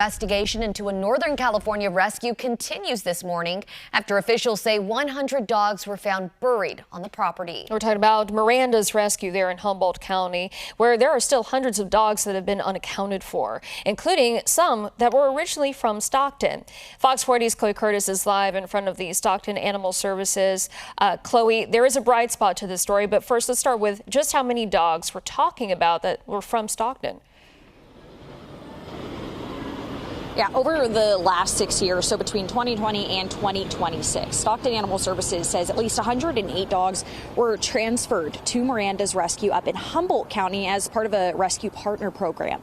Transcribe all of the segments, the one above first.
Investigation into a Northern California rescue continues this morning after officials say 100 dogs were found buried on the property. We're talking about Miranda's rescue there in Humboldt County, where there are still hundreds of dogs that have been unaccounted for, including some that were originally from Stockton. Fox 40's Chloe Curtis is live in front of the Stockton Animal Services. Chloe, there is a bright spot to this story, but first let's start with just how many dogs we're talking about that were from Stockton. Yeah, over the last 6 years, so between 2020 and 2026, Stockton Animal Services says at least 108 dogs were transferred to Miranda's rescue up in Humboldt County as part of a rescue partner program.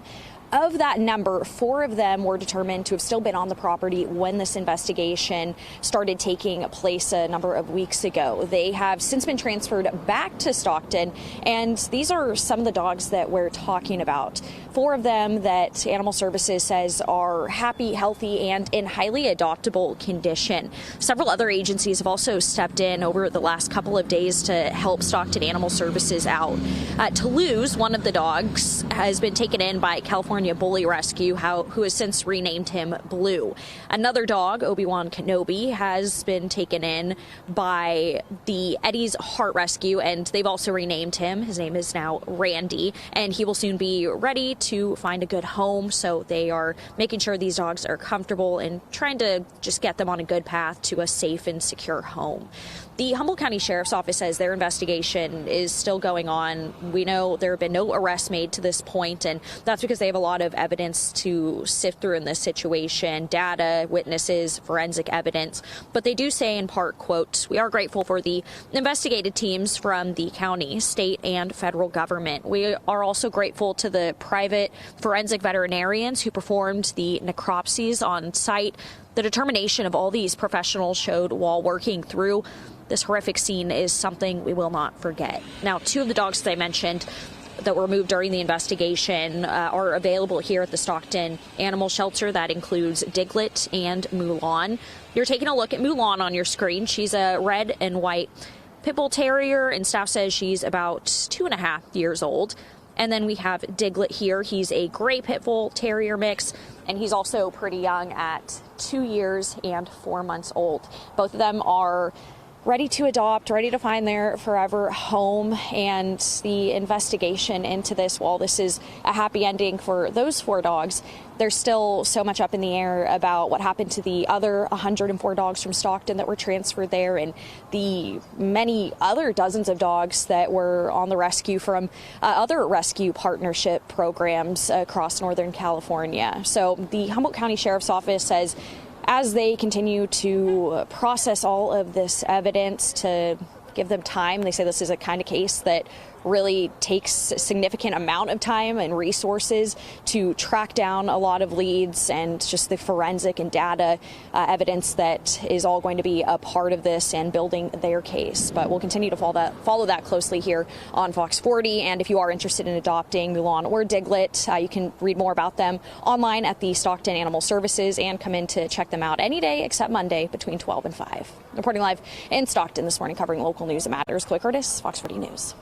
Of that number, 4 of them were determined to have still been on the property when this investigation started taking place a number of weeks ago. They have since been transferred back to Stockton, and these are some of the dogs that we're talking about. 4 of them that Animal Services says are happy, healthy, and in highly adoptable condition. Several other agencies have also stepped in over the last couple of days to help Stockton Animal Services out. Toulouse, one of the dogs, has been taken in by California Bully Rescue, who has since renamed him Blue. Another dog, Obi-Wan Kenobi, has been taken in by the Eddie's Heart Rescue, and they've also renamed him. His name is now Randy, and he will soon be ready to find a good home. So they are making sure these dogs are comfortable and trying to just get them on a good path to a safe and secure home. The Humboldt County Sheriff's Office says their investigation is still going on. We know there have been no arrests made to this point, and that's because they have a lot of evidence to sift through in this situation, data, witnesses, forensic evidence. But they do say in part, quote, "We are grateful for the investigative teams from the county, state, and federal government. We are also grateful to the private forensic veterinarians who performed the necropsies on site. The determination of all these professionals showed while working through this horrific scene is something we will not forget." Now, 2 of the dogs that I mentioned that were removed during the investigation are available here at the Stockton Animal Shelter. That includes Diglett and Mulan. You're taking a look at Mulan on your screen. She's a red and white pit bull terrier, and staff says she's about 2.5 years old. And then we have Diglett here. He's a gray pit bull terrier mix, and he's also pretty young at 2 years and 4 months old. Both of them are ready to adopt, ready to find their forever home. And the investigation into this, while this is a happy ending for those 4 dogs, there's still so much up in the air about what happened to the other 104 dogs from Stockton that were transferred there, and the many other dozens of dogs that were on the rescue from other rescue partnership programs across Northern California. So the Humboldt County Sheriff's Office says as they continue to process all of this evidence, to give them time. They say this is a kind of case that really takes a significant amount of time and resources to track down a lot of leads, and just the forensic and data evidence that is all going to be a part of this and building their case. But we'll continue to follow that closely here on Fox 40. And if you are interested in adopting Mulan or Diglett, you can read more about them online at the Stockton Animal Services and come in to check them out any day except Monday between 12 and 5. Reporting live in Stockton this morning, covering local news that matters, Chloe Curtis, Fox 40 News.